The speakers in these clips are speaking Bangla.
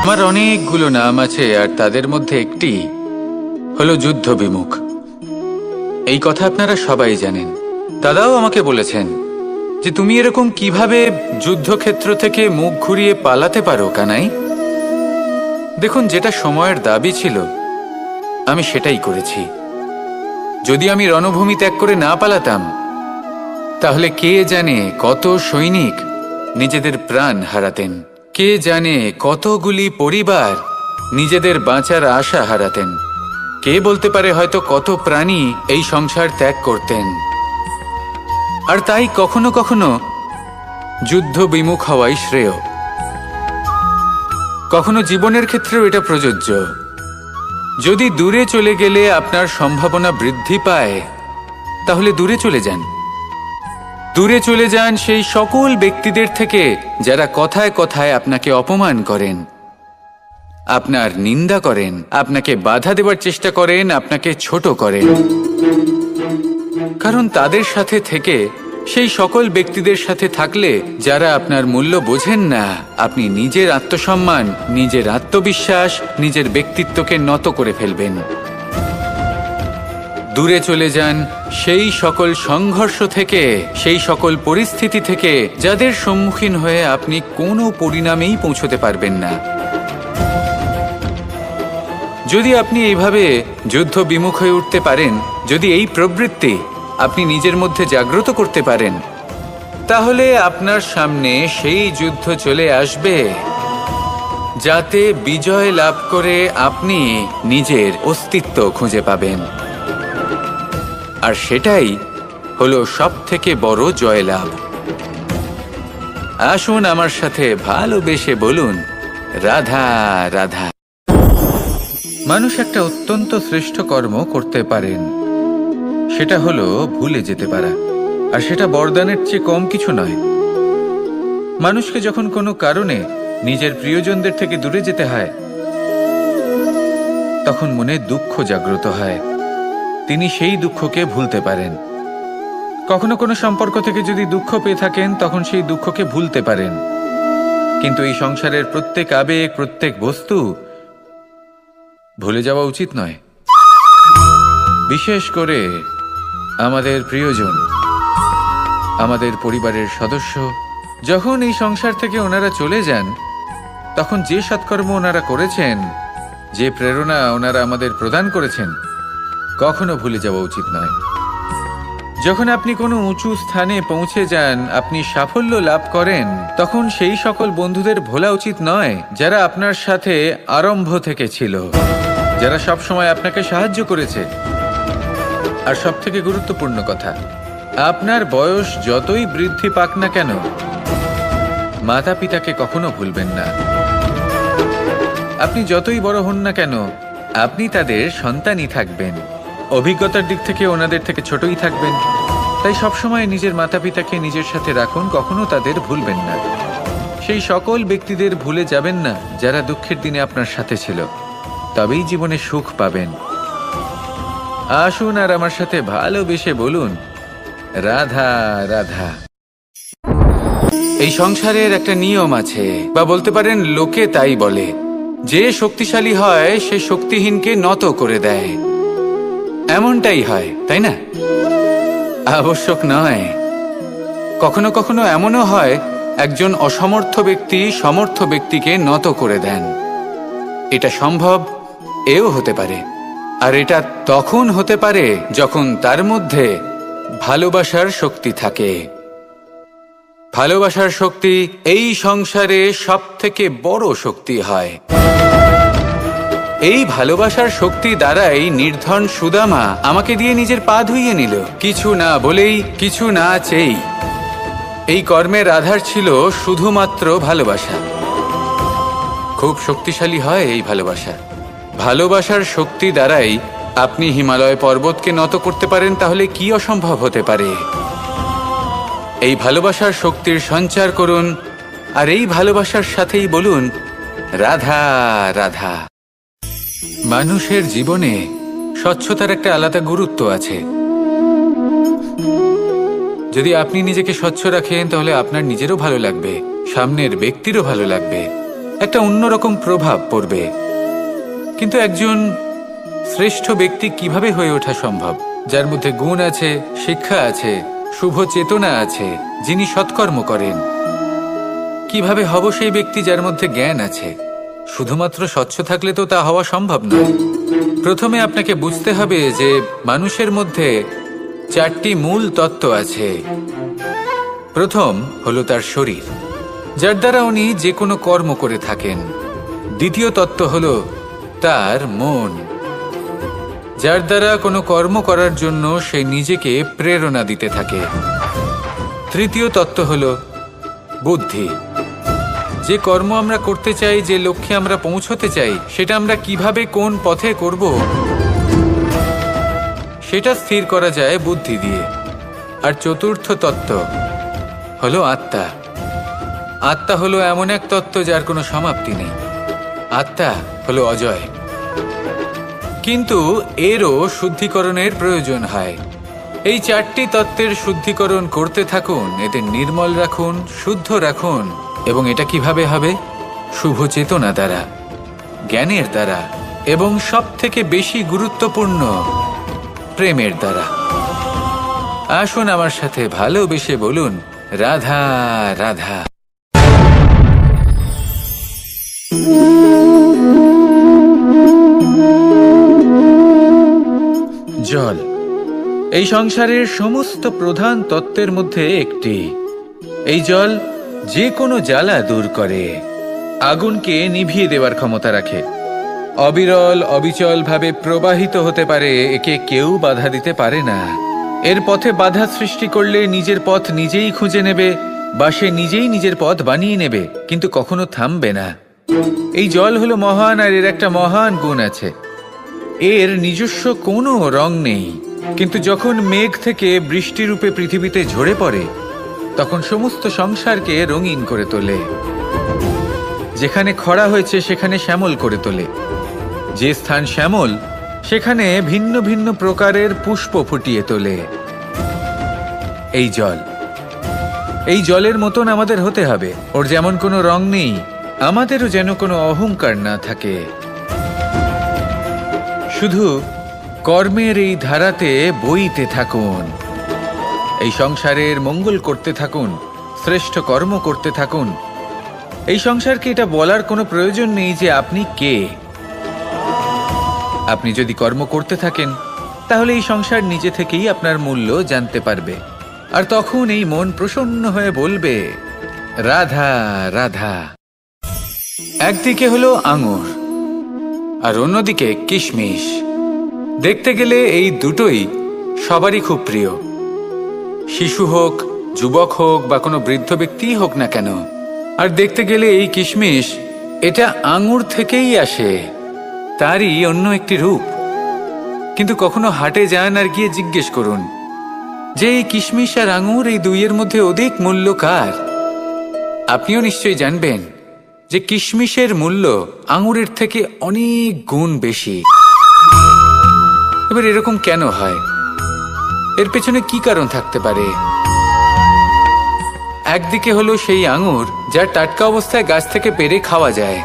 আমার অনেকগুলো নাম আছে, আর তাদের মধ্যে একটি হলো যুদ্ধ বিমুখ। এই কথা আপনারা সবাই জানেন। দাদাও আমাকে বলেছেন যে তুমি এরকম কিভাবে যুদ্ধক্ষেত্র থেকে মুখ ঘুরিয়ে পালাতে পারো কানাই। দেখুন, যেটা সময়ের দাবি ছিল আমি সেটাই করেছি। যদি আমি রণভূমি ত্যাগ করে না পালাতাম, তাহলে কে জানে কত সৈনিক নিজেদের প্রাণ হারাতেন, কে জানে কতগুলি পরিবার নিজেদের বাঁচার আশা হারাতেন, কে বলতে পারে হয়তো কত প্রাণী এই সংসার ত্যাগ করতেন। আর তাই কখনো কখনো যুদ্ধ বিমুখ হওয়াই শ্রেয়। কখনো জীবনের ক্ষেত্রেও এটা প্রযোজ্য। যদি দূরে চলে গেলে আপনার সম্ভাবনা বৃদ্ধি পায়, তাহলে দূরে চলে যান। দূরে চলে যান সেই সকল ব্যক্তিদের থেকে যারা কথায় কথায় আপনাকে অপমান করেন, আপনার নিন্দা করেন, আপনাকে বাধা দেওয়ার চেষ্টা করেন, আপনাকে ছোট করেন। কারণ তাদের সাথে থেকে, সেই সকল ব্যক্তিদের সাথে থাকলে যারা আপনার মূল্য বোঝেন না, আপনি নিজের আত্মসম্মান, নিজের আত্মবিশ্বাস, নিজের ব্যক্তিত্বকে নত করে ফেলবেন। দূরে চলে যান সেই সকল সংঘর্ষ থেকে, সেই সকল পরিস্থিতি থেকে যাদের সম্মুখীন হয়ে আপনি কোনো পরিণামেই পৌঁছতে পারবেন না। যদি আপনি এইভাবে যুদ্ধ বিমুখ হয়ে উঠতে পারেন, যদি এই প্রবৃত্তি আপনি নিজের মধ্যে জাগ্রত করতে পারেন, তাহলে আপনার সামনে সেই যুদ্ধ চলে আসবে যাতে বিজয় লাভ করে আপনি নিজের অস্তিত্ব খুঁজে পাবেন। আর সেটাই হলো সবথেকে বড় জয়লাভ। আসুন আমার সাথে ভালোবেসে বলুন, রাধা রাধা। মানুষ একটা অত্যন্ত শ্রেষ্ঠ কর্ম করতে পারেন, সেটা হলো ভুলে যেতে পারা। আর সেটা বরদানের চেয়ে কম কিছু নয়। মানুষকে যখন কোনো কারণে নিজের প্রিয়জনদের থেকে দূরে যেতে হয়, তখন মনে দুঃখ জাগ্রত হয়। তিনি সেই দুঃখকে ভুলতে পারেন। কখনো কোনো সম্পর্ক থেকে যদি দুঃখ পেয়ে থাকেন, তখন সেই দুঃখকে ভুলতে পারেন। কিন্তু এই সংসারের প্রত্যেক আবেগ, প্রত্যেক বস্তু ভুলে যাওয়া উচিত নয়। বিশেষ করে আমাদের প্রিয়জন, আমাদের পরিবারের সদস্য, যখন এই সংসার থেকে ওনারা চলে যান, তখন যে সৎকর্ম ওনারা করেছেন, যে প্রেরণা ওনারা আমাদের প্রদান করেছেন, কখনো ভুলে যাওয়া উচিত নয়। যখন আপনি কোনো উঁচু স্থানে পৌঁছে যান, আপনি সাফল্য লাভ করেন, তখন সেই সকল বন্ধুদের ভোলা উচিত নয় যারা আপনার সাথে আরম্ভ থেকে ছিল, যারা সব সময় আপনাকে সাহায্য করেছে। আর সবথেকে গুরুত্বপূর্ণ কথা, আপনার বয়স যতই বৃদ্ধি পাক না কেন, মাতা পিতাকে কখনো ভুলবেন না। আপনি যতই বড় হন না কেন, আপনি তাদের সন্তানই থাকবেন। অভিজ্ঞতার দিক থেকে ওনাদের থেকে ছোটই থাকবেন। তাই সবসময় নিজের মাতা পিতাকে নিজের সাথে রাখুন, কখনো তাদের ভুলবেন না। সেই সকল ব্যক্তিদের ভুলে যাবেন না যারা দুঃখের দিনে আপনার সাথে ছিল, তবেই জীবনে সুখ পাবেন। আসুন আর আমার সাথে ভালোবেসে বলুন, রাধা রাধা। এই সংসারের একটা নিয়ম আছে, বা বলতে পারেন লোকে তাই বলে, যে শক্তিশালী হয় সে শক্তিহীনকে নত করে দেয়। এমনটাই হয়, তাই না? আবশ্যক নয়। কখনো কখনো এমনও হয়, একজন অসমর্থ ব্যক্তি সমর্থ ব্যক্তিকে নত করে দেন। এটা সম্ভব, এও হতে পারে। আর এটা তখন হতে পারে যখন তার মধ্যে ভালোবাসার শক্তি থাকে। ভালোবাসার শক্তি এই সংসারে সবথেকে বড় শক্তি হয়। এই ভালোবাসার শক্তি দ্বারাই নির্ধন সুদামা আমাকে দিয়ে নিজের পা ধুইয়ে নিল, কিছু না বলেই, কিছু না চেয়েই। এই কর্মের আধার ছিল শুধুমাত্র ভালোবাসা। খুব শক্তিশালী হয় এই ভালোবাসা। ভালোবাসার শক্তি দ্বারাই আপনি হিমালয় পর্বতকে নত করতে পারেন, তাহলে কি অসম্ভব হতে পারে? এই ভালোবাসার শক্তির সঞ্চার করুন, আর এই ভালোবাসার সাথেই বলুন, রাধা রাধা। মানুষের জীবনে স্বচ্ছতার একটা আলাদা গুরুত্ব আছে। যদি আপনি নিজেকে স্বচ্ছ রাখেন তাহলে আপনার নিজেরও ভালো লাগবে, সামনের ব্যক্তিরও ভালো লাগবে, একটা অন্যরকম প্রভাব পড়বে। কিন্তু একজন শ্রেষ্ঠ ব্যক্তি কিভাবে হয়ে ওঠা সম্ভব? যার মধ্যে গুণ আছে, শিক্ষা আছে, শুভ চেতনা আছে, যিনি সৎকর্ম করেন। কিভাবে হব সেই ব্যক্তি যার মধ্যে জ্ঞান আছে? শুধুমাত্র স্বচ্ছ থাকলে তো তা হওয়া সম্ভব নয়। প্রথমে আপনাকে বুঝতে হবে যে মানুষের মধ্যে 4টি মূল তত্ত্ব আছে। প্রথম হলো তার শরীর, যার দ্বারা উনি যে কোনো কর্ম করে থাকেন। দ্বিতীয় তত্ত্ব হলো তার মন, যার দ্বারা কোনো কর্ম করার জন্য সে নিজেকে প্রেরণা দিতে থাকে। তৃতীয় তত্ত্ব হলো বুদ্ধি, যে কর্ম আমরা করতে চাই, যে লক্ষ্যে আমরা পৌঁছতে চাই, সেটা আমরা কিভাবে কোন পথে করব সেটা স্থির করা যায় বুদ্ধি দিয়ে। আর চতুর্থ তত্ত্ব হলো আত্মা। আত্মা হলো এমন এক তত্ত্ব যার কোনো সমাপ্তি নেই। আত্মা হলো অজয়। কিন্তু এরও শুদ্ধিকরণের প্রয়োজন হয়। এই 4টি তত্ত্বের শুদ্ধিকরণ করতে থাকুন, এদের নির্মল রাখুন, শুদ্ধ রাখুন। এবং এটা কিভাবে হবে? শুভ চেতনা দ্বারা, জ্ঞানের দ্বারা, এবং সবথেকে বেশি গুরুত্বপূর্ণ প্রেমের দ্বারা। আসুন আমার সাথে ভালোবেসে বলুন, রাধা রাধা। জল এই সংসারের সমস্ত প্রধান তত্ত্বের মধ্যে একটি। এই জল যে কোনো জ্বালা দূর করে, আগুনকে নিভিয়ে দেওয়ার ক্ষমতা রাখে, অবিরল অবিচল ভাবে প্রবাহিত হতে পারে, একে কেউ বাধা দিতে পারে না। এর পথে বাধা সৃষ্টি করলে নিজের পথ নিজেই খুঁজে নেবে, বা সে নিজেই নিজের পথ বানিয়ে নেবে, কিন্তু কখনো থামবে না। এই জল হলো মহান, আর এর একটা মহান গুণ আছে, এর নিজস্ব কোনো রং নেই। কিন্তু যখন মেঘ থেকে বৃষ্টি রূপে পৃথিবীতে ঝরে পড়ে, তখন সমস্ত সংসারকে রঙিন করে তোলে। যেখানে খরা হয়েছে সেখানে শ্যামল করে তোলে, যে স্থান শ্যামল সেখানে ভিন্ন ভিন্ন প্রকারের পুষ্প ফুটিয়ে তোলে। এই জল, এই জলের মতন আমাদের হতে হবে। ওর যেমন কোনো রং নেই, আমাদেরও যেন কোনো অহংকার না থাকে। শুধু কর্মের এই ধারাতে বইতে থাকুন, এই সংসারের মঙ্গল করতে থাকুন, শ্রেষ্ঠ কর্ম করতে থাকুন। এই সংসারকে এটা বলার কোনো প্রয়োজন নেই যে আপনি কে। আপনি যদি কর্ম করতে থাকেন তাহলে এই সংসার নিজে থেকেই আপনার মূল্য জানতে পারবে, আর তখন এই মন প্রসন্ন হয়ে বলবে, রাধা রাধা। একদিকে হলো আঙুর আর অন্যদিকে কিশমিশ। দেখতে গেলে এই দুটোই সবারই খুব প্রিয়, শিশু হোক, যুবক হোক, বা কোনো বৃদ্ধ ব্যক্তিই হোক না কেন। আর দেখতে গেলে এই কিশমিশ, এটা আঙুর থেকেই আসে, তারই অন্য একটি রূপ। কিন্তু কখনো হাটে যান আর গিয়ে জিজ্ঞেস করুন যে এই কিশমিশ আর আঙুর, এই দুইয়ের মধ্যে অধিক মূল্য কার? আপনিও নিশ্চয়ই জানবেন যে কিশমিশের মূল্য আঙুরের থেকে অনেক গুণ বেশি। এবার এরকম কেন হয়? এর পেছনে কি কারণ থাকতে পারে? একদিকে হলো সেই আঙুর যা টাটকা অবস্থায় গাছ থেকে পেড়ে খাওয়া যায়,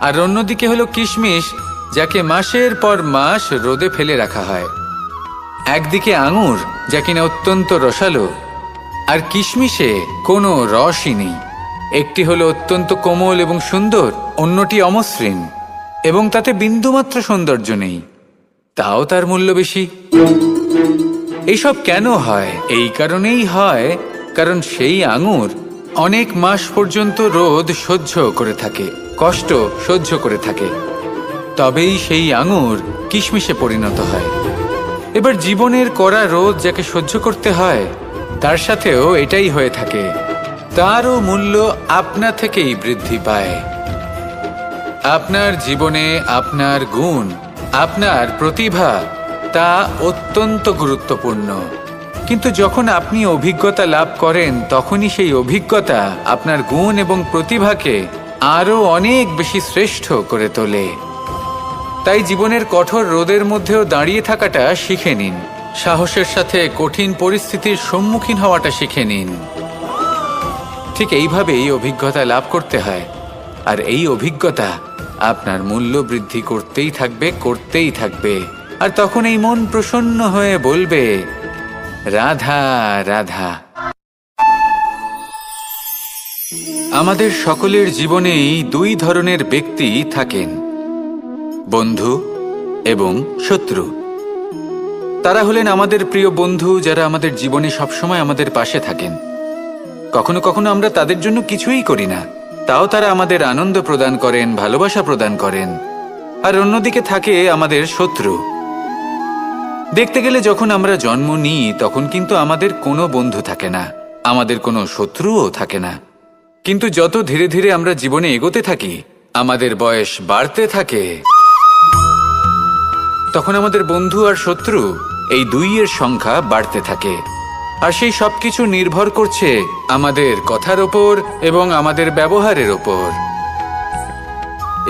আর অন্যদিকে হলো কিশমিশ যাকে মাসের পর মাস রোদে ফেলে রাখা হয়। একদিকে আঙুর যা কিনা অত্যন্ত রসালো, আর কিশমিশে কোনো রসই নেই। একটি হলো অত্যন্ত কোমল এবং সুন্দর, অন্যটি অমসৃণ এবং তাতে বিন্দুমাত্র সৌন্দর্য নেই, তাও তার মূল্য বেশি। এইসব কেন হয়? এই কারণেই হয় কারণ সেই আঙুর অনেক মাস পর্যন্ত রোদ সহ্য করে থাকে, কষ্ট সহ্য করে থাকে, তবেই সেই আঙুর কিশমিশে পরিণত হয়। এবার জীবনের কড়া রোদ যাকে সহ্য করতে হয়, তার সাথেও এটাই হয়ে থাকে, তারও মূল্য আপনা থেকেই বৃদ্ধি পায়। আপনার জীবনে আপনার গুণ, আপনার প্রতিভা, তা অত্যন্ত গুরুত্বপূর্ণ। কিন্তু যখন আপনি অভিজ্ঞতা লাভ করেন, তখনই সেই অভিজ্ঞতা আপনার গুণ এবং প্রতিভাকে আরো অনেক বেশি শ্রেষ্ঠ করে তোলে। তাই জীবনের কঠোর রোদের মধ্যেও দাঁড়িয়ে থাকাটা শিখে নিন, সাহসের সাথে কঠিন পরিস্থিতির সম্মুখীন হওয়াটা শিখে নিন। ঠিক এইভাবেই অভিজ্ঞতা লাভ করতে হয়, আর এই অভিজ্ঞতা আপনার মূল্য বৃদ্ধি করতেই থাকবে। আর তখন এই মন প্রসন্ন হয়ে বলবে, রাধা রাধা। আমাদের সকলের জীবনেই দুই ধরনের ব্যক্তি থাকেন, বন্ধু এবং শত্রু। তারা হলেন আমাদের প্রিয় বন্ধু, যারা আমাদের জীবনে সবসময় আমাদের পাশে থাকেন। কখনো কখনো আমরা তাদের জন্য কিছুই করি না, তাও তারা আমাদের আনন্দ প্রদান করেন, ভালোবাসা প্রদান করেন। আর অন্যদিকে থাকে আমাদের শত্রু। দেখতে গেলে যখন আমরা জন্ম নিই তখন কিন্তু আমাদের কোনো বন্ধু থাকে না, আমাদের কোনো শত্রুও থাকে না। কিন্তু যত ধীরে ধীরে আমরা জীবনে এগোতে থাকি, আমাদের বয়স বাড়তে থাকে, তখন আমাদের বন্ধু আর শত্রু এই দুইয়ের সংখ্যা বাড়তে থাকে। আর সেই সবকিছু নির্ভর করছে আমাদের কথার ওপর এবং আমাদের ব্যবহারের ওপর।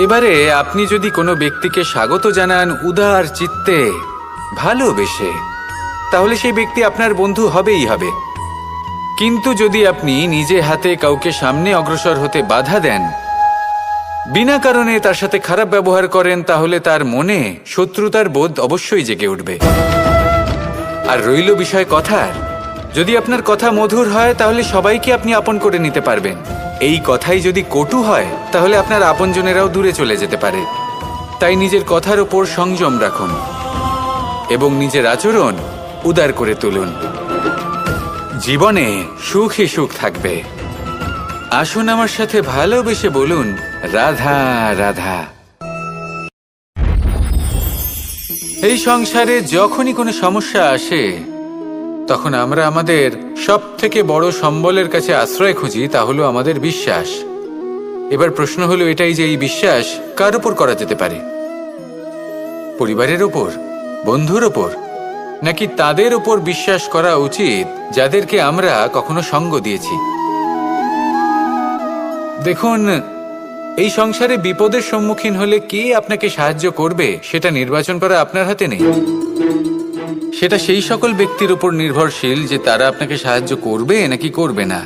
এবারে আপনি যদি কোনো ব্যক্তিকে স্বাগত জানান উদার চিত্তে, ভালোবেসে, তাহলে সেই ব্যক্তি আপনার বন্ধু হবেই হবে। কিন্তু যদি আপনি নিজে হাতে কাউকে সামনে অগ্রসর হতে বাধা দেন, বিনা কারণে তার সাথে খারাপ ব্যবহার করেন, তাহলে তার মনে শত্রুতার বোধ অবশ্যই জেগে উঠবে। আর রইল বিষয় কথার, যদি আপনার কথা মধুর হয় তাহলে সবাইকে আপনি আপন করে নিতে পারবেন। এই কথাই যদি কটু হয় তাহলে আপনার আপনজনেরাও দূরে চলে যেতে পারে। তাই নিজের কথার ওপর সংযম রাখুন এবং নিজের আচরণ উদার করে তুলুন। জীবনে সুখই সুখ থাকবে। আসুন আমার সাথে ভালোবেসে বলুন, রাধা রাধা। এই সংসারে যখনই কোনো সমস্যা আসে তখন আমরা আমাদের সব থেকে বড় সম্বলের কাছে আশ্রয় খুঁজি, তা হলো আমাদের বিশ্বাস। এবার প্রশ্ন হলো এটাই যে এই বিশ্বাস কার উপর করা যেতে পারে? পরিবারের উপর, বন্ধুর উপর, নাকি তাদের উপর বিশ্বাস করা উচিত যাদেরকে আমরা কখনো সঙ্গ দিয়েছি? দেখুন, এই সংসারে বিপদের সম্মুখীন হলে কে আপনাকে সাহায্য করবে সেটা নির্বাচন করা আপনার হাতে নেই। সেটা সেই সকল ব্যক্তির উপর নির্ভরশীল যে তারা আপনাকে সাহায্য করবে নাকি করবে না।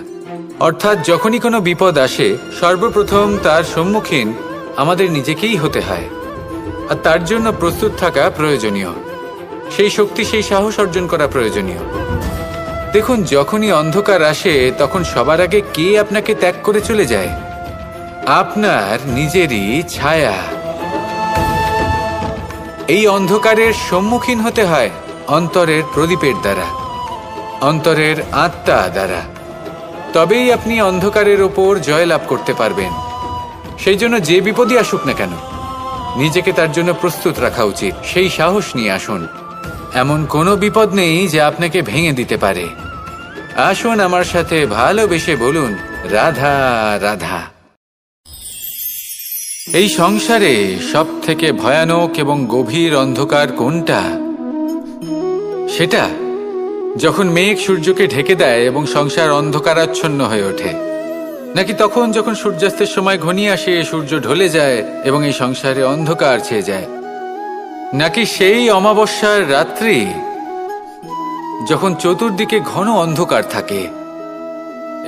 অর্থাৎ যখনই কোনো বিপদ আসে সর্বপ্রথম তার সম্মুখীন আমাদের নিজেকেই হতে হয়, আর তার জন্য প্রস্তুত থাকা প্রয়োজনীয়। সেই শক্তি, সেই সাহস অর্জন করা প্রয়োজনীয়। দেখুন, যখনই অন্ধকার আসে তখন সবার আগে কে আপনাকে ত্যাগ করে চলে যায়? আপনার নিজেরই ছায়া। এই অন্ধকারের সম্মুখীন হতে হয় অন্তরের প্রদীপের দ্বারা, অন্তরের আত্মা দ্বারা। তবেই আপনি অন্ধকারের ওপর জয়লাভ করতে পারবেন। সেই জন্য যে বিপদই আসুক না কেন, নিজেকে তার জন্য প্রস্তুত রাখা উচিত। সেই সাহস নিয়ে আসুন। এমন কোনো বিপদ নেই যা আপনাকে ভেঙে দিতে পারে। আসুন আমার সাথে ভালোবেসে বলুন, রাধা রাধা। এই সংসারে সব থেকে ভয়ানক এবং গভীর অন্ধকার কোনটা? সেটা যখন মেঘ সূর্যকে ঢেকে দেয় এবং সংসার অন্ধকারাচ্ছন্ন হয়ে ওঠে, নাকি তখন যখন সূর্যাস্তের সময় ঘনিয়ে আসে, সূর্য ঢলে যায় এবং এই সংসারে অন্ধকার ছেয়ে যায়, নাকি সেই অমাবস্যার রাত্রি যখন চতুর্দিকে ঘন অন্ধকার থাকে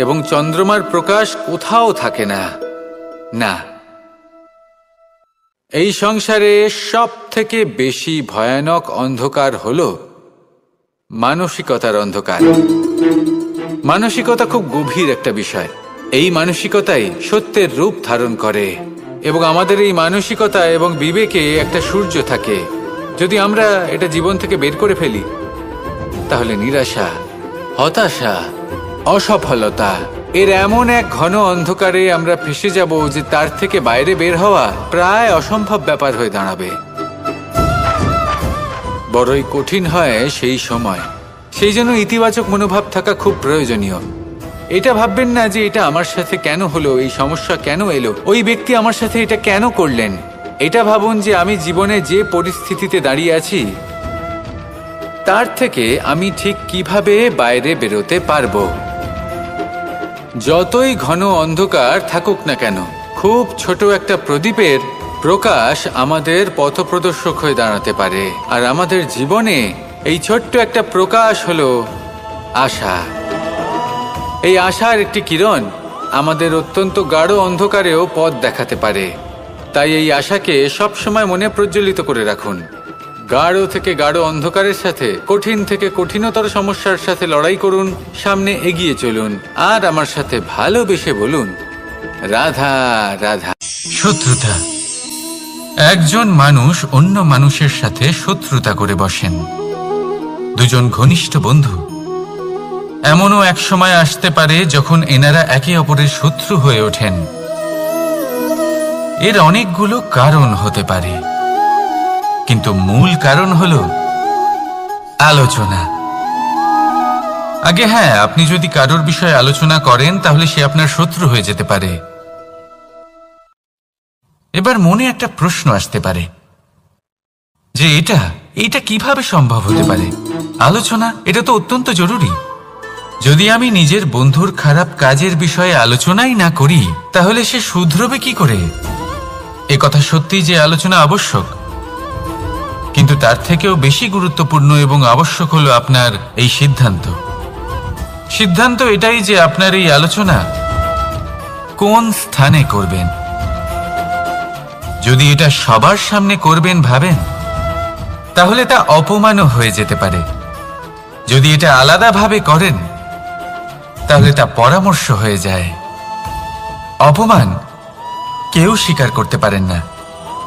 এবং চন্দ্রমার প্রকাশ কোথাও থাকে না? না, এই সংসারে সব থেকে বেশি ভয়ানক অন্ধকার হলো মানসিকতার অন্ধকার। মানসিকতা খুব গভীর একটা বিষয়। এই মানসিকতাই সত্যের রূপ ধারণ করে এবং আমাদের এই মানসিকতা এবং বিবেকে একটা সূর্য থাকে। যদি আমরা এটা জীবন থেকে বের করে ফেলি তাহলে নিরাশা, হতাশা, অসফলতা এর এমন এক ঘন অন্ধকারে আমরা ফেসে যাব যে তার থেকে বাইরে বের হওয়া প্রায় অসম্ভব ব্যাপার হয়ে দাঁড়াবে। বড়ই কঠিন হয় সেই সময়। সেই জন্য ইতিবাচক মনোভাব থাকা খুব প্রয়োজনীয়। এটা ভাববেন না যে এটা আমার সাথে কেন হলো, এই সমস্যা কেন এলো, ওই ব্যক্তি আমার সাথে এটা কেন করলেন। এটা ভাবুন যে আমি জীবনে যে পরিস্থিতিতে দাঁড়িয়ে আছি তার থেকে আমি ঠিক কিভাবে বাইরে বেরোতে পারবো। যতই ঘন অন্ধকার থাকুক না কেন, খুব ছোট একটা প্রদীপের প্রকাশ আমাদের পথপ্রদর্শক হয়ে দাঁড়াতে পারে আর আমাদের জীবনে এই ছোট্ট একটা প্রকাশ হলো আশা। এই আশার একটি কিরণ আমাদের অত্যন্ত গাঢ় অন্ধকারেও পথ দেখাতে পারে। তাই এই আশাকে সবসময় মনে প্রজ্বলিত করে রাখুন। গাঢ় থেকে গাঢ় অন্ধকারের সাথে, কঠিন থেকে কঠিনতর সমস্যার সাথে লড়াই করুন, সামনে এগিয়ে চলুন, আর আমার সাথে ভালোবেসে বলুন, রাধা রাধা। শত্রুতা। একজন মানুষ অন্য মানুষের সাথে শত্রুতা করে বসেন। দুজন ঘনিষ্ঠ বন্ধু, এমনও এক সময় আসতে পারে যখন এনারা একে অপরের শত্রু হয়ে ওঠেন। এর অনেকগুলো কারণ হতে পারে, কিন্তু মূল কারণ হলো আলোচনা। আগে হ্যাঁ, আপনি যদি কারোর বিষয়ে আলোচনা করেন তাহলে সে আপনার শত্রু হয়ে যেতে পারে। এবার মনে একটা প্রশ্ন আসতে পারে যে এটা কিভাবে সম্ভব হতে পারে? আলোচনা, এটা তো অত্যন্ত জরুরি। যদি আমি নিজের বন্ধুর খারাপ কাজের বিষয়ে আলোচনাই না করি তাহলে সে শুধরবে কি করে? এ কথা সত্যি যে আলোচনা আবশ্যক, কিন্তু তার থেকেও বেশি গুরুত্বপূর্ণ এবং আবশ্যক হলো আপনার এই সিদ্ধান্ত এটাই যে আপনার এই আলোচনা কোন স্থানে করবেন। যদি এটা সবার সামনে করবেন ভাবেন, তাহলে তা অপমানও হয়ে যেতে পারে। যদি এটা আলাদাভাবে করেন তাহলে তা পরামর্শ হয়ে যায়। অপমান কেউ স্বীকার করতে পারেন না,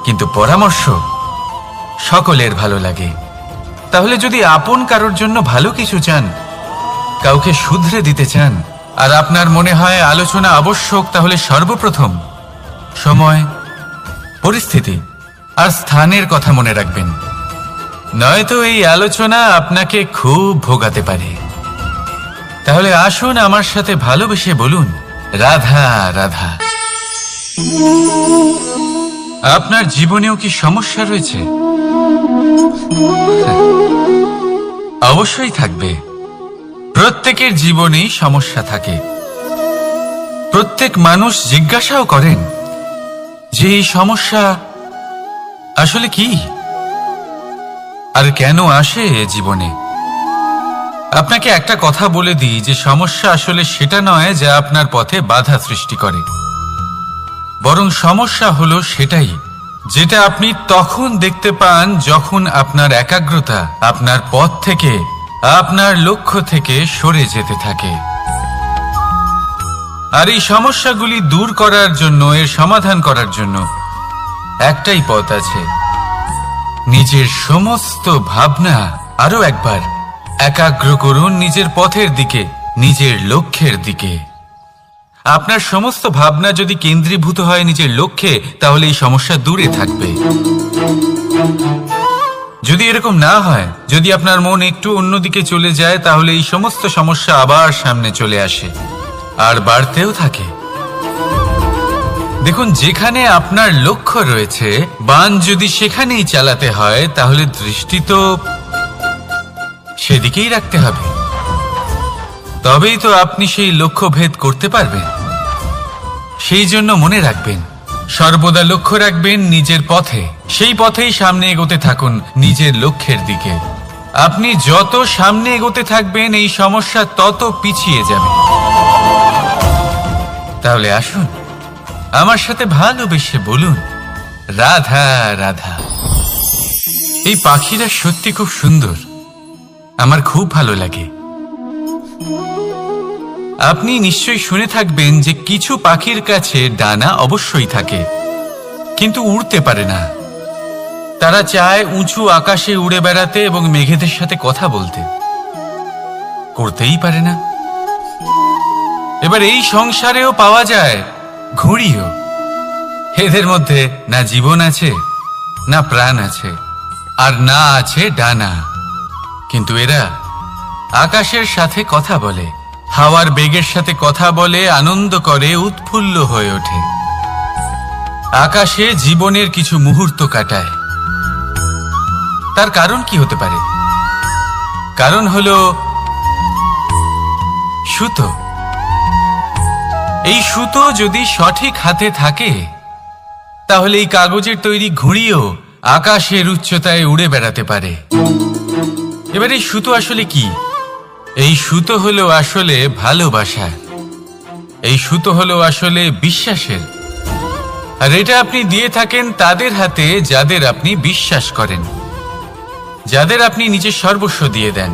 কিন্তু পরামর্শ সকলের ভালো লাগে। তাহলে যদি আপন কারোর জন্য ভালো কিছু চান, কাউকে শুধরে দিতে চান, আর আপনার মনে হয় আলোচনা আবশ্যক, তাহলে সর্বপ্রথম সময়, পরিস্থিতি আর স্থানের কথা মনে রাখবেন। নয়তো এই আলোচনা আপনাকে খুব ভোগাতে পারে। তাহলে আসুন আমার সাথে ভালোবেসে বলুন, রাধা রাধা। আপনার জীবনেও কি সমস্যা রয়েছে? অবশ্যই থাকবে। প্রত্যেকের জীবনেই সমস্যা থাকে। প্রত্যেক মানুষ জিজ্ঞাসাও করেন যে এই সমস্যা আসলে কি আর কেন আসে জীবনে। আপনাকে একটা কথা বলে দিই যে সমস্যা আসলে সেটা নয় যা আপনার পথে বাধা সৃষ্টি করে, বরং সমস্যা হলো সেটাই যেটা আপনি তখন দেখতে পান যখন আপনার একাগ্রতা আপনার পথ থেকে, আপনার লক্ষ্য থেকে সরে যেতে থাকে। আর এই সমস্যাগুলি দূর করার জন্য, এর সমাধান করার জন্য একটাই পথ আছে, নিজের সমস্ত ভাবনা আরো একবার একাগ্র করুন নিজের পথের দিকে, নিজের লক্ষ্যের দিকে। আপনার সমস্ত ভাবনা যদি কেন্দ্রীভূত হয় নিজের লক্ষ্যে, তাহলে এই সমস্যা দূরে থাকবে। যদি এরকম না হয়, যদি আপনার মন একটু অন্যদিকে চলে যায়, তাহলে এই সমস্ত সমস্যা আবার সামনে চলে আসে আর বাড়তেও থাকে। দেখুন, যেখানে আপনার লক্ষ্য রয়েছে, বাণ যদি সেখানেই চালাতে হয়, তাহলে দৃষ্টি তো সেদিকেই রাখতে হবে। তবেই তো আপনি সেই লক্ষ্য ভেদ করতে পারবেন। সেই জন্য মনে রাখবেন, সর্বদা লক্ষ্য রাখবেন নিজের পথে, সেই পথেই সামনে এগোতে থাকুন নিজের লক্ষ্যের দিকে। আপনি যত সামনে এগোতে থাকবেন এই সমস্যা তত পিছিয়ে যাবে। তাহলে আসুন আমার সাথে ভালোবেসে বলুন, রাধা রাধা। এই পাখিরা সত্যি খুব সুন্দর, আমার খুব ভালো লাগে। আপনি নিশ্চয়ই শুনে থাকবেন যে কিছু পাখির কাছে ডানা অবশ্যই থাকে, কিন্তু উড়তে পারে না। তারা চায় উঁচু আকাশে উড়ে বেড়াতে এবং মেঘেদের সাথে কথা বলতে, করতেই পারে না। এবার এই সংসারেও পাওয়া যায় ঘুড়িও। এদের মধ্যে না জীবন আছে, না প্রাণ আছে, আর না আছে ডানা, কিন্তু এরা আকাশের সাথে কথা বলে, হাওয়ার বেগের সাথে কথা বলে, আনন্দ করে, উৎফুল্ল হয়ে ওঠে। আকাশে জীবনের কিছু মুহূর্ত কাটায়। তার কারণ কি হতে পারে? কারণ হলো সুতো। এই সুতো যদি সঠিক হাতে থাকে, তাহলে এই কাগজের তৈরি ঘুড়িও আকাশের উচ্চতায় উড়ে বেড়াতে পারে। এবার এই সুতো আসলে কি? এই সুতো হলো আসলে ভালোবাসা, এই সুতো হলো আসলে বিশ্বাসের। আর এটা আপনি দিয়ে থাকেন তাদের হাতে যাদের আপনি বিশ্বাস করেন, যাদের আপনি নিজের সর্বস্ব দিয়ে দেন।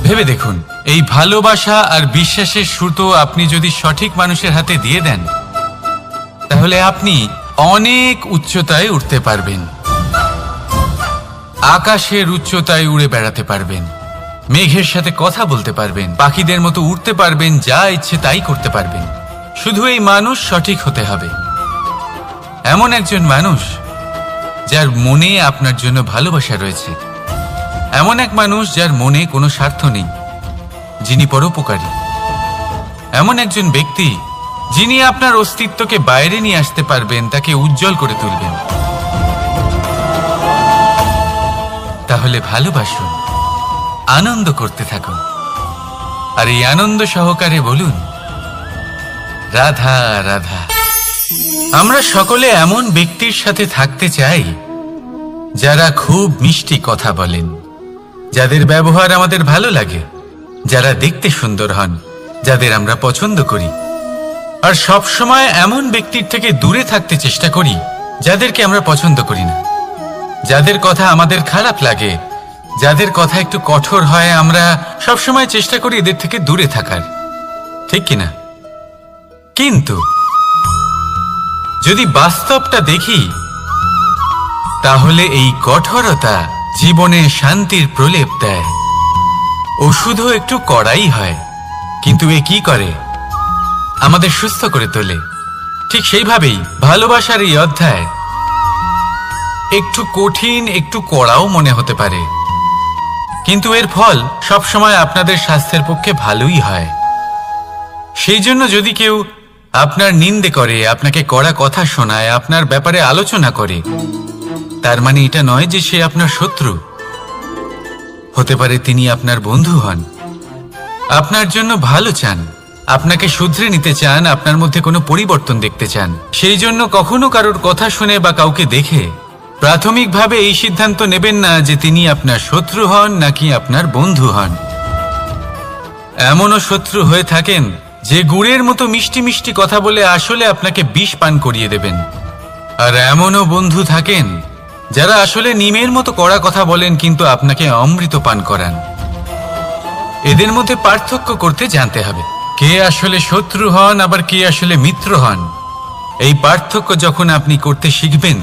ভেবে দেখুন, এই ভালোবাসা আর বিশ্বাসের সুতো আপনি যদি সঠিক মানুষের হাতে দিয়ে দেন, তাহলে আপনি অনেক উচ্চতায় উঠতে পারবেন, আকাশের উচ্চতায় উড়ে বেড়াতে পারবেন, মেঘের সাথে কথা বলতে পারবেন, পাখিদের মতো উড়তে পারবেন, যা ইচ্ছে তাই করতে পারবেন। শুধু এই মানুষ সঠিক হতে হবে, এমন একজন মানুষ যার মনে আপনার জন্য ভালোবাসা রয়েছে, এমন এক মানুষ যার মনে কোনো স্বার্থ নেই, যিনি পরোপকারী, এমন একজন ব্যক্তি যিনি আপনার অস্তিত্বকে বাইরে নিয়ে আসতে পারবেন, তাকে উজ্জ্বল করে তুলবেন। তাহলে ভালোবাসুন, আনন্দ করতে থাকুন, আর এই আনন্দ সহকারে বলুন রাধা রাধা। আমরা সকলে এমন ব্যক্তির সাথে থাকতে চাই যারা খুব মিষ্টি কথা বলেন, যাদের ব্যবহার আমাদের ভালো লাগে, যারা দেখতে সুন্দর হন, যাদের আমরা পছন্দ করি। আর সব সময় এমন ব্যক্তির থেকে দূরে থাকতে চেষ্টা করি যাদেরকে আমরা পছন্দ করি না, যাদের কথা আমাদের খারাপ লাগে, যাদের কথা একটু কঠোর হয়। আমরা সবসময় চেষ্টা করি এদের থেকে দূরে থাকার, ঠিক কিনা? কিন্তু যদি বাস্তবটা দেখি, তাহলে এই কঠোরতা জীবনে শান্তির প্রলেপ দেয়। ওষুধও একটু কড়াই হয়, কিন্তু এ কি করে? আমাদের সুস্থ করে তোলে। ঠিক সেইভাবেই ভালোবাসার এই অধ্যায় একটু কঠিন, একটু কড়াও মনে হতে পারে, কিন্তু এর ফল সবসময় আপনাদের স্বাস্থ্যের পক্ষে ভালোই হয়। সেই জন্য যদি কেউ আপনার নিন্দে করে, আপনাকে কড়া কথা শোনায়, আপনার ব্যাপারে আলোচনা করে, তার মানে এটা নয় যে সে আপনার শত্রু। হতে পারে তিনি আপনার বন্ধু হন, আপনার জন্য ভালো চান, আপনাকে শুধরে নিতে চান, আপনার মধ্যে কোনো পরিবর্তন দেখতে চান। সেই জন্য কখনো কারোর কথা শুনে বা কাউকে দেখে প্রাথমিকভাবে এই সিদ্ধান্ত নেবেন না যে তিনি আপনার শত্রু হন নাকি আপনার বন্ধু হন। এমনও শত্রু হয়ে থাকেন যে গুড়ের মতো মিষ্টি মিষ্টি কথা বলে আসলে আপনাকে বিষ পান করিয়ে দেবেন। আর এমনও বন্ধু থাকেন যারা আসলে নিমের মতো কড়া কথা বলেন কিন্তু আপনাকে অমৃত পান করান। এদের মধ্যে পার্থক্য করতে জানতে হবে, কে আসলে শত্রু হন আবার কে আসলে মিত্র হন। এই পার্থক্য যখন আপনি করতে শিখবেন,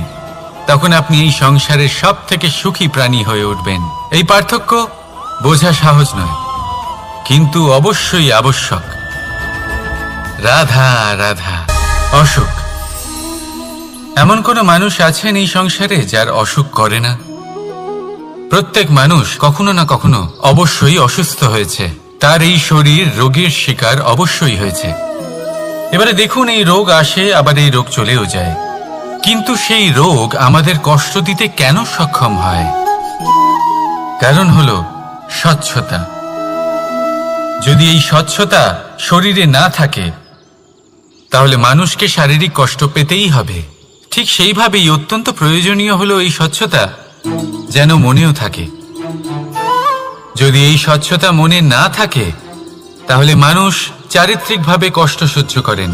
তখন আপনি এই সংসারের সব থেকে সুখী প্রাণী হয়ে উঠবেন। এই পার্থক্য বোঝা সহজ নয়, কিন্তু অবশ্যই আবশ্যক। রাধা রাধা। অসুখ। এমন কোনো মানুষ আছেন এই সংসারে যার অসুখ করে না? প্রত্যেক মানুষ কখনো না কখনো অবশ্যই অসুস্থ হয়েছে, তার এই শরীর রোগের শিকার অবশ্যই হয়েছে। এবারে দেখুন, এই রোগ আসে আবার এই রোগ চলেও যায়, কিন্তু সেই রোগ আমাদের কষ্ট দিতে কেন সক্ষম হয়? কারণ হলো স্বচ্ছতা। যদি এই স্বচ্ছতা শরীরে না থাকে, তাহলে মানুষকে শারীরিক কষ্ট পেতেই হবে। ঠিক সেইভাবেই অত্যন্ত প্রয়োজনীয় হলো এই স্বচ্ছতা যেন মনেও থাকে। যদি এই স্বচ্ছতা মনে না থাকে, তাহলে মানুষ চারিত্রিকভাবে কষ্ট সহ্য করেন।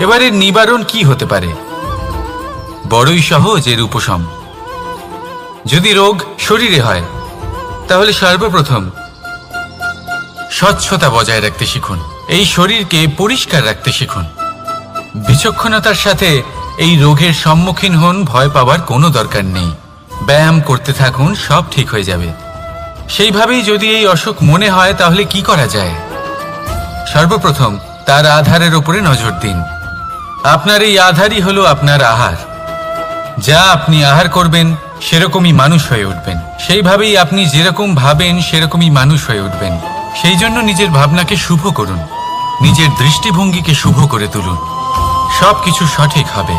এবারে নিবারণ কি হতে পারে? বড়ই সহজ এর উপশম। যদি রোগ শরীরে হয়, তাহলে সর্বপ্রথম স্বচ্ছতা বজায় রাখতে শিখুন, এই শরীরকে পরিষ্কার রাখতে শিখুন। বিচক্ষণতার সাথে এই রোগের সম্মুখীন হন, ভয় পাওয়ার কোনো দরকার নেই। ব্যায়াম করতে থাকুন, সব ঠিক হয়ে যাবে। সেইভাবেই যদি এই অসুখ মনে হয়, তাহলে কি করা যায়? সর্বপ্রথম তার আধারের উপরে নজর দিন। আপনার এই আধারই হলো আপনার আহার। যা আপনি আহার করবেন সেরকমই মানুষ হয়ে উঠবেন। সেইভাবেই আপনি যেরকম ভাবেন সেরকমই মানুষ হয়ে উঠবেন। সেই জন্য নিজের ভাবনাকে শুভ করুন, নিজের দৃষ্টিভঙ্গিকে শুভ করে তুলুন, সবকিছু সঠিক হবে।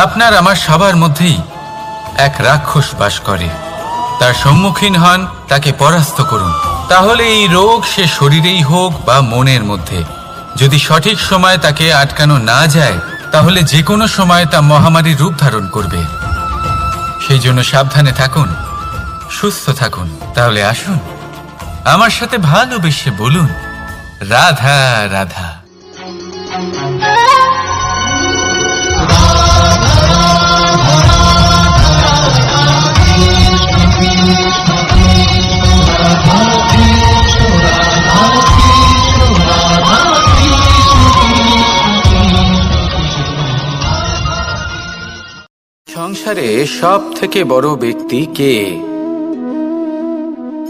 আপনার আমার সবার মধ্যেই এক রাক্ষস বাস করে, তার সম্মুখীন হন, তাকে পরাস্ত করুন। তাহলে এই রোগ সে শরীরেই হোক বা মনের মধ্যে, যদি সঠিক সময় তাকে আটকানো না যায়, তাহলে যে কোনো সময় তা মহামারীর রূপ ধারণ করবে। সেই জন্য সাবধানে থাকুন, সুস্থ থাকুন। তাহলে আসুন আমার সাথে ভালোবেসে বলুন, রাধা রাধা। সংসারে সব থেকে বড় ব্যক্তি কে?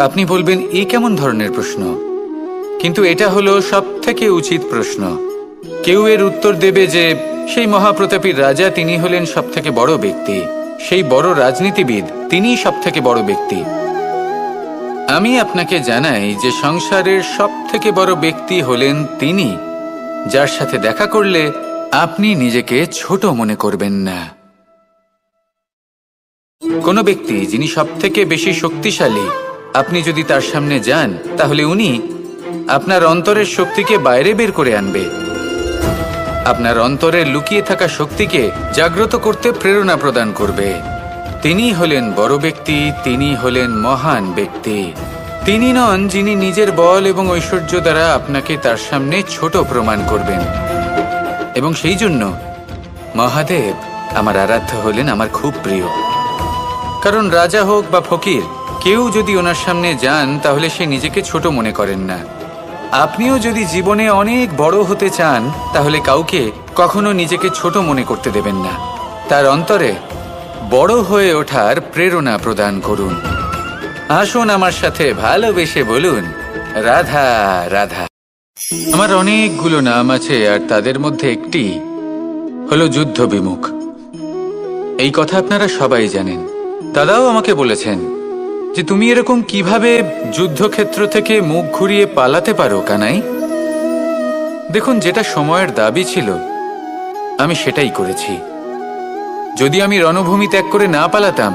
আপনি বলবেন এ কেমন ধরনের প্রশ্ন, কিন্তু এটা হলো সব থেকে উচিত প্রশ্ন। কেউ এর উত্তর দেবে যে সেই মহাপ্রতাপী রাজা, তিনি হলেন সব থেকে বড় ব্যক্তি, সেই বড় রাজনীতিবিদ, তিনিই সব থেকে বড় ব্যক্তি। আমি আপনাকে জানাই যে সংসারের সব থেকে বড় ব্যক্তি হলেন তিনি, যার সাথে দেখা করলে আপনি নিজেকে ছোট মনে করবেন না। কোনো ব্যক্তি যিনি সব থেকে বেশি শক্তিশালী, আপনি যদি তার সামনে যান তাহলে উনি আপনার অন্তরের শক্তিকে বাইরে বের করে আনবে, আপনার অন্তরের লুকিয়ে থাকা শক্তিকে জাগ্রত করতে প্রেরণা প্রদান করবে। তিনি হলেন বড় ব্যক্তি, তিনি হলেন মহান ব্যক্তি। তিনি নন যিনি নিজের বল এবং ঐশ্বর্য দ্বারা আপনাকে তার সামনে ছোট প্রমাণ করবেন। এবং সেই জন্য মহাদেব আমার আরাধ্য হলেন আমার খুব প্রিয়। কারণ রাজা হোক বা ফকির, কেউ যদি ওনার সামনে যান তাহলে সে নিজেকে ছোট মনে করেন না। আপনিও যদি জীবনে অনেক বড় হতে চান তাহলে কাউকে কখনো নিজেকে ছোট মনে করতে দেবেন না। তার অন্তরে বড় হয়ে ওঠার প্রেরণা প্রদান করুন। আসুন আমার সাথে ভালোবেসে বলুন, রাধা রাধা। আমার অনেকগুলো নাম আছে, আর তাদের মধ্যে একটি হলো যুদ্ধ বিমুখ। এই কথা আপনারা সবাই জানেন। দাদাও আমাকে বলেছেন যে তুমি এরকম কিভাবে যুদ্ধক্ষেত্র থেকে মুখ ঘুরিয়ে পালাতে পারো কানাই। দেখুন, যেটা সময়ের দাবি ছিল আমি সেটাই করেছি। যদি আমি রণভূমি ত্যাগ করে না পালাতাম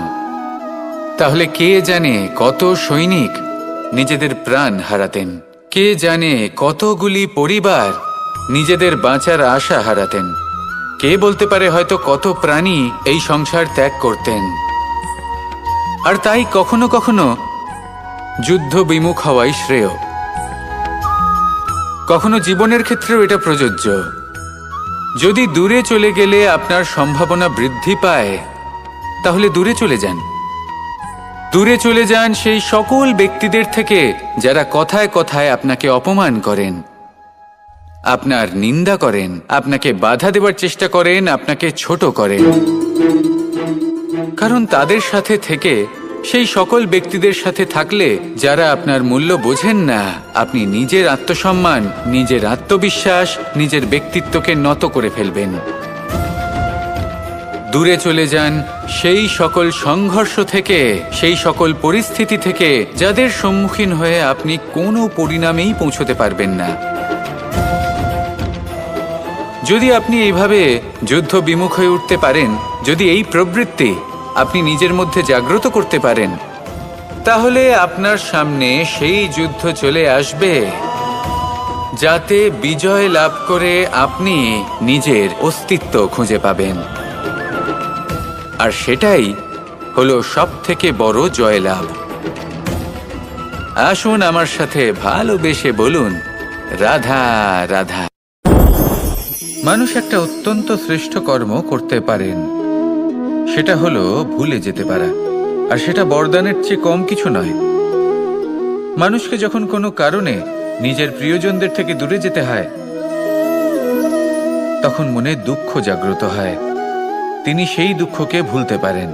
তাহলে কে জানে কত সৈনিক নিজেদের প্রাণ হারাতেন, কে জানে কতগুলি পরিবার নিজেদের বাঁচার আশা হারাতেন, কে বলতে পারে হয়তো কত প্রাণী এই সংসার ত্যাগ করতেন। আর তাই কখনো কখনো যুদ্ধ বিমুখ হওয়াই শ্রেয়। কখনো জীবনের ক্ষেত্রেও এটা প্রযোজ্য। যদি দূরে চলে গেলে আপনার সম্ভাবনা বৃদ্ধি পায় তাহলে দূরে চলে যান। দূরে চলে যান সেই সকল ব্যক্তিদের থেকে যারা কথায় কথায় আপনাকে অপমান করেন, আপনার নিন্দা করেন, আপনাকে বাধা দেওয়ার চেষ্টা করেন, আপনাকে ছোট করেন। কারণ তাদের সাথে থেকে, সেই সকল ব্যক্তিদের সাথে থাকলে যারা আপনার মূল্য বোঝেন না, আপনি নিজের আত্মসম্মান, নিজের আত্মবিশ্বাস, নিজের ব্যক্তিত্বকে নত করে ফেলবেন। দূরে চলে যান সেই সকল সংঘর্ষ থেকে, সেই সকল পরিস্থিতি থেকে যাদের সম্মুখীন হয়ে আপনি কোনো পরিণামেই পৌঁছতে পারবেন না। যদি আপনি এইভাবে যুদ্ধ বিমুখ হয়ে উঠতে পারেন, যদি এই প্রবৃত্তি আপনি নিজের মধ্যে জাগ্রত করতে পারেন, তাহলে আপনার সামনে সেই যুদ্ধ চলে আসবে যাতে বিজয় লাভ করে আপনি নিজের অস্তিত্ব খুঁজে পাবেন। আর সেটাই হলো সব থেকে বড় জয়লাভ। আসুন আমার সাথে ভালোবেসে বলুন, রাধা রাধা। মানুষ একটা অত্যন্ত শ্রেষ্ঠ কর্ম করতে পারেন, সেটা হলো ভুলে যেতে পারা। আর সেটা বরদানের চেয়ে কম কিছু নয়। মানুষকে যখন কোনো কারণে নিজের প্রিয়জনদের থেকে দূরে যেতে হয়, তখন মনে দুঃখ জাগ্রত হয়। তিনি সেই দুঃখকে ভুলতে পারেন।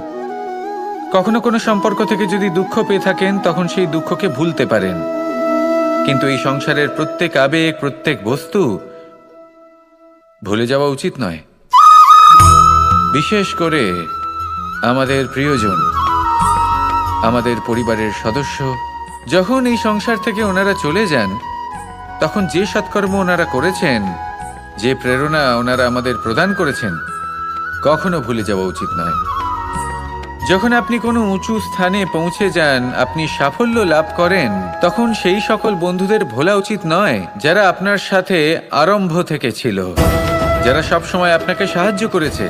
কখনো কোনো সম্পর্ক থেকে যদি দুঃখ পেয়ে থাকেন, তখন সেই দুঃখকে ভুলতে পারেন। কিন্তু এই সংসারের প্রত্যেক আবেগ, প্রত্যেক বস্তু ভুলে যাওয়া উচিত নয়। বিশেষ করে আমাদের প্রিয়জন, আমাদের পরিবারের সদস্য, যখন এই সংসার থেকে ওনারা চলে যান, তখন যে সৎকর্ম ওনারা করেছেন, যে প্রেরণা ওনারা আমাদের প্রদান করেছেন, কখনো ভুলে যাওয়া উচিত নয়। যখন আপনি কোনো উঁচু স্থানে পৌঁছে যান, আপনি সাফল্য লাভ করেন, তখন সেই সকল বন্ধুদের ভোলা উচিত নয় যারা আপনার সাথে আরম্ভ থেকে ছিল, যারা সব সময় আপনাকে সাহায্য করেছে।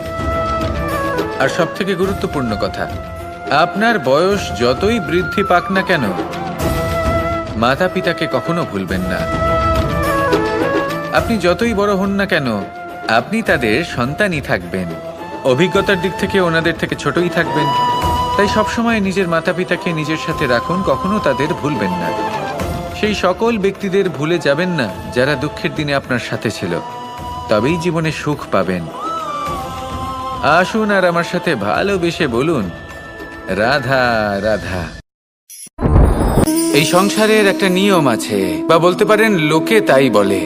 আর সবথেকে গুরুত্বপূর্ণ কথা, আপনার বয়স যতই বৃদ্ধি পাক না কেন, মাতা পিতাকে কখনো ভুলবেন না। আপনি যতই বড় হন না কেন, আপনি তাদের সন্তানই থাকবেন। অভিজ্ঞতার দিক থেকে ওনাদের থেকে ছোটই থাকবেন। তাই সবসময় নিজের মাতা পিতাকে নিজের সাথে রাখুন, কখনো তাদের ভুলবেন না। সেই সকল ব্যক্তিদের ভুলে যাবেন না যারা দুঃখের দিনে আপনার সাথে ছিল, তবেই জীবনে সুখ পাবেন। আসুন আর আমার সাথে ভালোবেসে বলুন, রাধা রাধা। এই সংসারের একটা নিয়ম আছে, বা বলতে পারেন লোকে তাই বলে,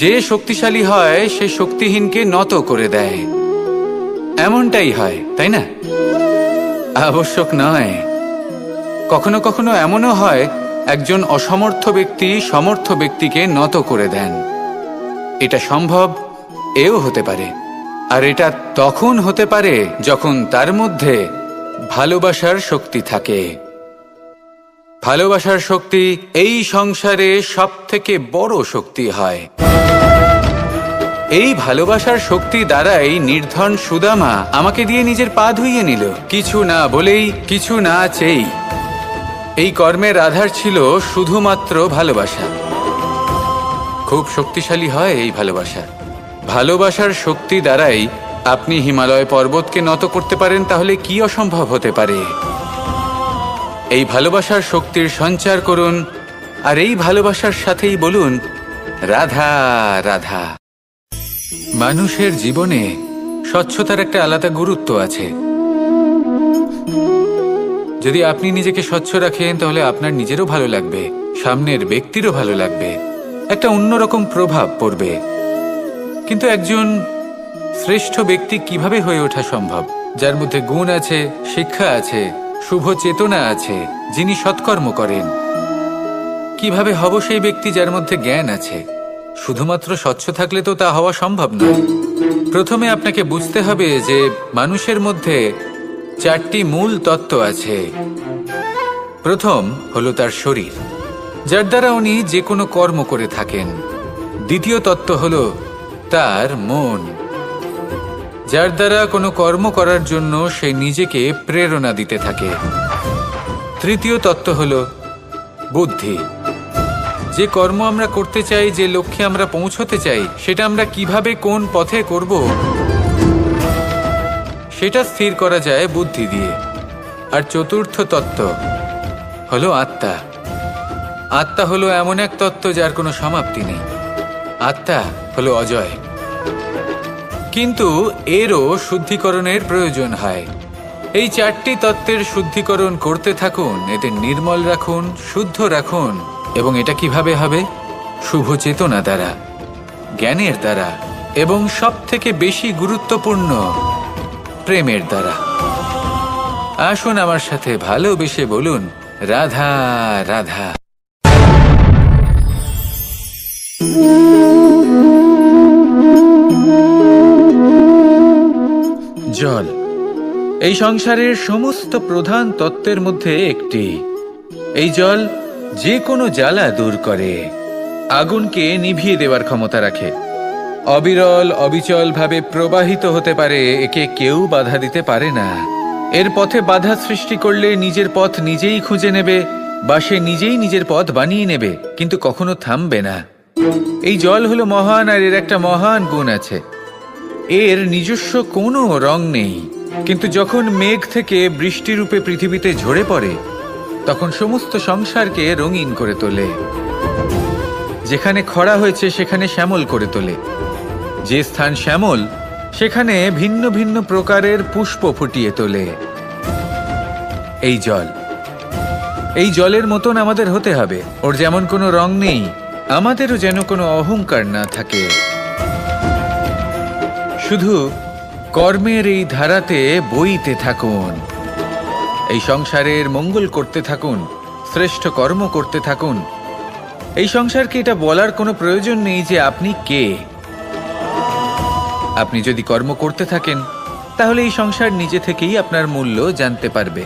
যে শক্তিশালী হয় সে শক্তিহীনকে নত করে দেয়। এমনটাই হয়, তাই না? আবশ্যক নয়। কখনো কখনো এমনও হয় একজন অসমর্থ ব্যক্তি সমর্থ ব্যক্তিকে নত করে দেন। এটা সম্ভব, এও হতে পারে। আর এটা তখন হতে পারে যখন তার মধ্যে ভালোবাসার শক্তি থাকে। ভালোবাসার শক্তি এই সংসারে সবথেকে বড় শক্তি হয়। এই ভালোবাসার শক্তি দ্বারাই নির্ধন সুদামা আমাকে দিয়ে নিজের পা ধুইয়ে নিল, কিছু না বলেই, কিছু না চেয়েই। এই কর্মের আধার ছিল শুধুমাত্র ভালোবাসা। খুব শক্তিশালী হয় এই ভালোবাসা। ভালোবাসার শক্তি দ্বারাই আপনি হিমালয় পর্বতকে নত করতে পারেন, তাহলে কি অসম্ভব হতে পারে? এই ভালোবাসার শক্তির সঞ্চার করুন, আর এই ভালোবাসার সাথেই বলুন, রাধা রাধা। মানুষের জীবনে স্বচ্ছতার একটা আলাদা গুরুত্ব আছে। যদি আপনি নিজেকে স্বচ্ছ রাখেন, তাহলে আপনার নিজেরও ভালো লাগবে, সামনের ব্যক্তিরও ভালো লাগবে, একটা অন্যরকম প্রভাব পড়বে। কিন্তু একজন শ্রেষ্ঠ ব্যক্তি কিভাবে হয়ে ওঠা সম্ভব? যার মধ্যে গুণ আছে, শিক্ষা আছে, শুভ চেতনা আছে, যিনি সৎকর্ম করেন। কিভাবে হব সেই ব্যক্তি যার মধ্যে জ্ঞান আছে? শুধুমাত্র স্বচ্ছ থাকলে তো তা হওয়া সম্ভব নয়। প্রথমে আপনাকে বুঝতে হবে যে মানুষের মধ্যে 4টি মূল তত্ত্ব আছে। প্রথম হলো তার শরীর, যার দ্বারা উনি যে কোনো কর্ম করে থাকেন। দ্বিতীয় তত্ত্ব হলো তার মন, যার দ্বারা কোনো কর্ম করার জন্য সে নিজেকে প্রেরণা দিতে থাকে। তৃতীয় তত্ত্ব হলো বুদ্ধি, যে কর্ম আমরা করতে চাই, যে লক্ষ্যে আমরা পৌঁছতে চাই, সেটা আমরা কিভাবে কোন পথে করব সেটা স্থির করা যায় বুদ্ধি দিয়ে। আর চতুর্থ তত্ত্ব হলো আত্মা। আত্মা হলো এমন এক তত্ত্ব যার কোনো সমাপ্তি নেই। আত্মা হলো অজয়। কিন্তু এরও শুদ্ধিকরণের প্রয়োজন হয়। এই 4টি তত্ত্বের শুদ্ধিকরণ করতে থাকুন, এদের নির্মল রাখুন, শুদ্ধ রাখুন। এবং এটা কিভাবে হবে? শুভ চেতনা দ্বারা, জ্ঞানের দ্বারা, এবং সবথেকে বেশি গুরুত্বপূর্ণ প্রেমের দ্বারা। আসুন আমার সাথে ভালোবেসে বলুন, রাধা রাধা। জল এই সংসারের সমস্ত প্রধান তত্ত্বের মধ্যে একটি। এই জল যে কোনো জ্বালা দূর করে, আগুনকে নিভিয়ে দেওয়ার ক্ষমতা রাখে, অবিরল অবিচল ভাবে প্রবাহিত হতে পারে, একে কেউ বাধা দিতে পারে না। এর পথে বাধা সৃষ্টি করলে নিজের পথ নিজেই খুঁজে নেবে, বা সে নিজেই নিজের পথ বানিয়ে নেবে, কিন্তু কখনো থামবে না। এই জল হলো মহান, আর এর একটা মহান গুণ আছে, এর নিজস্ব কোনো রং নেই। কিন্তু যখন মেঘ থেকে বৃষ্টিরূপে পৃথিবীতে ঝরে পড়ে, তখন সমস্ত সংসারকে রঙিন করে তোলে। যেখানে খরা হয়েছে সেখানে শ্যামল করে তোলে। যে স্থান শ্যামল, সেখানে ভিন্ন ভিন্ন প্রকারের পুষ্প ফুটিয়ে তোলে। এই জল, এই জলের মতন আমাদের হতে হবে। ওর যেমন কোনো রং নেই, আমাদেরও যেন কোনো অহংকার না থাকে। শুধু কর্মের এই ধারাতে বইতে থাকুন, এই সংসারের মঙ্গল করতে থাকুন, শ্রেষ্ঠ কর্ম করতে থাকুন। এই সংসারকে এটা বলার কোনো প্রয়োজন নেই যে আপনি কে। আপনি যদি কর্ম করতে থাকেন, তাহলে এই সংসার নিজে থেকেই আপনার মূল্য জানতে পারবে।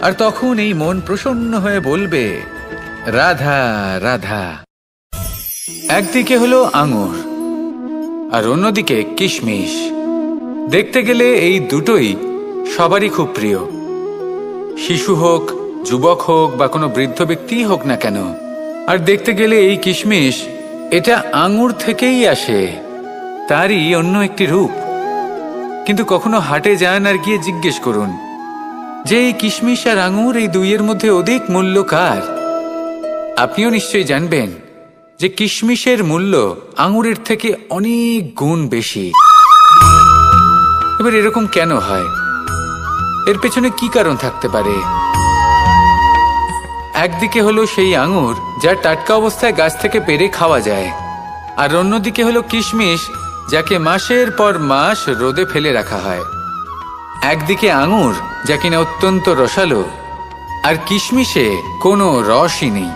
আর তখন এই মন প্রসন্ন হয়ে বলবে, রাধা রাধা। একদিকে হলো আঙুর, আর অন্যদিকে কিশমিশ। দেখতে গেলে এই দুটোই সবারই খুব প্রিয়। শিশু হোক, যুবক হোক বা কোনো বৃদ্ধ ব্যক্তিই হোক না কেন। আর দেখতে গেলে এই কিশমিশ এটা আঙুর থেকেই আসে, তারই অন্য একটি রূপ। কিন্তু কখনো হাটে যান আর গিয়ে জিজ্ঞেস করুন যে এই কিশমিশ আর আঙুর এই দুইয়ের মধ্যে অধিক মূল্য কার। আপনিও নিশ্চয়ই জানবেন যে কিশমিশের মূল্য আঙুরের থেকে অনেক গুণ বেশি। এবার এরকম কেন হয়? এর পেছনে কি কারণ থাকতে পারে? একদিকে হলো সেই আঙুর যা টাটকা অবস্থায় গাছ থেকে পেড়ে খাওয়া যায়, আর অন্যদিকে হলো কিশমিশ যাকে মাসের পর মাস রোদে ফেলে রাখা হয়। একদিকে আঙুর যা কিনা অত্যন্ত রসালো, আর কিশমিশে কোনো রসই নেই।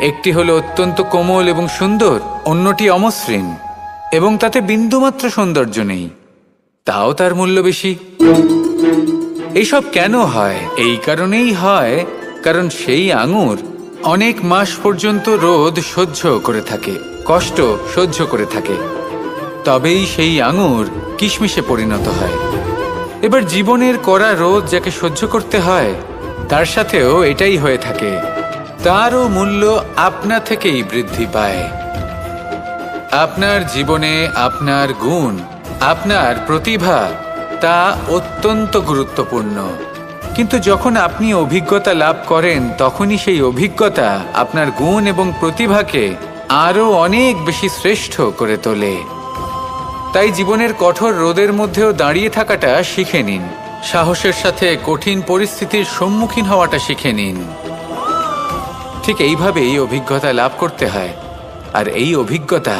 একটি হলো অত্যন্ত কোমল এবং সুন্দর, অন্যটি অমসৃণ এবং তাতে বিন্দুমাত্র সৌন্দর্য নেই, তাও তার মূল্য বেশি। এইসব কেন হয়? এই কারণেই হয় কারণ সেই আঙুর অনেক মাস পর্যন্ত রোদ সহ্য করে থাকে, কষ্ট সহ্য করে থাকে, তবেই সেই আঙুর কিশমিশে পরিণত হয়। এবার জীবনের কড়া রোদ যাকে সহ্য করতে হয়, তার সাথেও এটাই হয়ে থাকে। তারও মূল্য আপনা থেকেই বৃদ্ধি পায়। আপনার জীবনে আপনার গুণ, আপনার প্রতিভা, তা অত্যন্ত গুরুত্বপূর্ণ। কিন্তু যখন আপনি অভিজ্ঞতা লাভ করেন, তখনই সেই অভিজ্ঞতা আপনার গুণ এবং প্রতিভাকে আরও অনেক বেশি শ্রেষ্ঠ করে তোলে। তাই জীবনের কঠোর রোদের মধ্যেও দাঁড়িয়ে থাকাটা শিখে নিন, সাহসের সাথে কঠিন পরিস্থিতির সম্মুখীন হওয়াটা শিখে নিন। ঠিক এইভাবেই অভিজ্ঞতা লাভ করতে হয়, আর এই অভিজ্ঞতা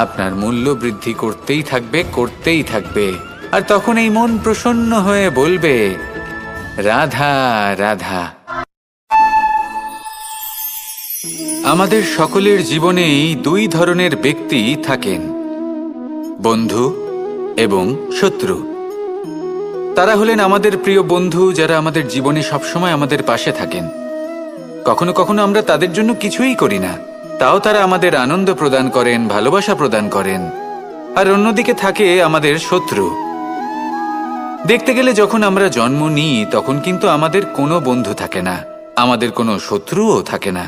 আপনার মূল্য বৃদ্ধি করতেই থাকবে, করতেই থাকবে। আর তখন এই মন প্রসন্ন হয়ে বলবে, রাধা রাধা। আমাদের সকলের জীবনেই দুই ধরনের ব্যক্তি থাকেন, বন্ধু এবং শত্রু। তারা হলেন আমাদের প্রিয় বন্ধু, যারা আমাদের জীবনে সবসময় আমাদের পাশে থাকেন। কখনো কখনো আমরা তাদের জন্য কিছুই করি না, তাও তারা আমাদের আনন্দ প্রদান করেন, ভালোবাসা প্রদান করেন। আর অন্যদিকে থাকে আমাদের শত্রু। দেখতে গেলে যখন আমরা জন্ম নিই, তখন কিন্তু আমাদের কোনো বন্ধু থাকে না, আমাদের কোনো শত্রুও থাকে না।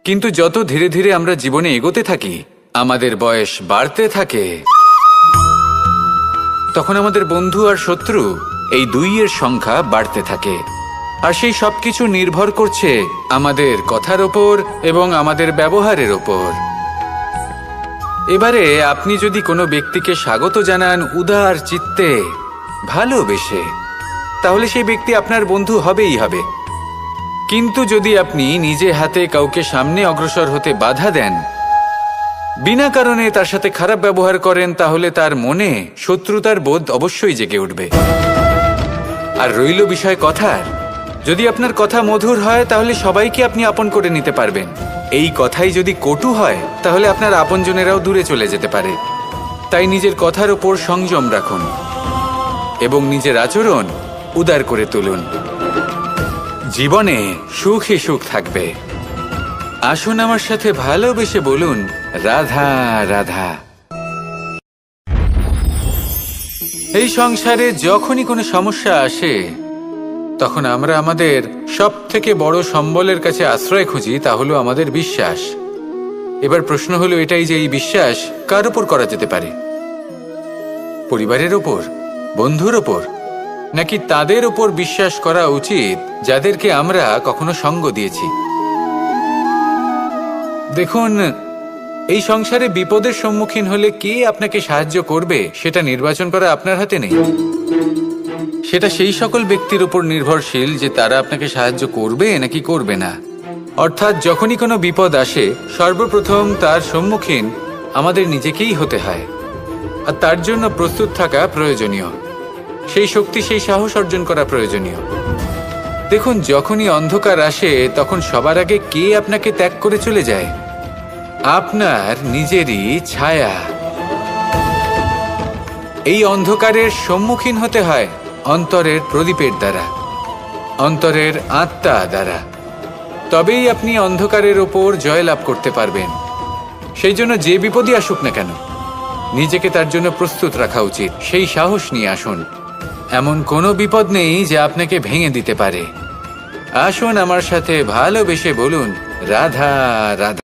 কিন্তু যত ধীরে ধীরে আমরা জীবনে এগোতে থাকি, আমাদের বয়স বাড়তে থাকে, তখন আমাদের বন্ধু আর শত্রু এই দুইয়ের সংখ্যা বাড়তে থাকে। আর সেই সবকিছু নির্ভর করছে আমাদের কথার ওপর এবং আমাদের ব্যবহারের ওপর। এবারে আপনি যদি কোনো ব্যক্তিকে স্বাগত জানান উদার চিত্তে, ভালোবেসে, তাহলে সেই ব্যক্তি আপনার বন্ধু হবেই হবে। কিন্তু যদি আপনি নিজে হাতে কাউকে সামনে অগ্রসর হতে বাধা দেন, বিনা কারণে তার সাথে খারাপ ব্যবহার করেন, তাহলে তার মনে শত্রুতার বোধ অবশ্যই জেগে উঠবে। আর রইল বিষয় কথার, যদি আপনার কথা মধুর হয়, তাহলে সবাইকে আপনি আপন করে নিতে পারবেন। এই কথাই যদি কটু হয়, তাহলে আপনার আপনজনেরাও দূরে চলে যেতে পারে। তাই নিজের কথার ওপর সংযম রাখুন এবং নিজের আচরণ উদার করে তুলুন। জীবনে সুখই সুখ থাকবে। আসুন আমার সাথে ভালোবেসে বলুন, রাধা রাধা। এই সংসারে যখনই কোনো সমস্যা আসে, তখন আমরা আমাদের সব থেকে বড় সম্বলের কাছে আশ্রয় খুঁজি, তা হলো আমাদের বিশ্বাস। এবার প্রশ্ন হলো এটাই যে এই বিশ্বাস কার উপর করা যেতে পারে? পরিবারের ওপর, বন্ধুর ওপর, নাকি তাদের উপর বিশ্বাস করা উচিত যাদেরকে আমরা কখনো সঙ্গ দিয়েছি? দেখুন, এই সংসারে বিপদের সম্মুখীন হলে কে আপনাকে সাহায্য করবে সেটা নির্বাচন করা আপনার হাতে নেই। সেটা সেই সকল ব্যক্তির উপর নির্ভরশীল যে তারা আপনাকে সাহায্য করবে নাকি করবে না। অর্থাৎ যখনই কোনো বিপদ আসে, সর্বপ্রথম তার সম্মুখীন আমাদের নিজেকেই হতে হয়, আর তার জন্য প্রস্তুত থাকা প্রয়োজনীয়। সেই শক্তি, সেই সাহস অর্জন করা প্রয়োজনীয়। দেখুন, যখনই অন্ধকার আসে, তখন সবার আগে কে আপনাকে ত্যাগ করে চলে যায়? আপনার নিজেরই ছায়া। এই অন্ধকারের সম্মুখীন হতে হয় অন্তরের প্রদীপের দ্বারা, অন্তরের আত্মা দ্বারা। তবেই আপনি অন্ধকারের ওপর জয়লাভ করতে পারবেন। সেই জন্য যে বিপদই আসুক না কেন, নিজেকে তার জন্য প্রস্তুত রাখা উচিত। সেই সাহস নিয়ে আসুন। এমন কোনো বিপদ নেই যা আপনাকে ভেঙে দিতে পারে। আসুন আমার সাথে ভালোবেসে বলুন রাধা রাধা।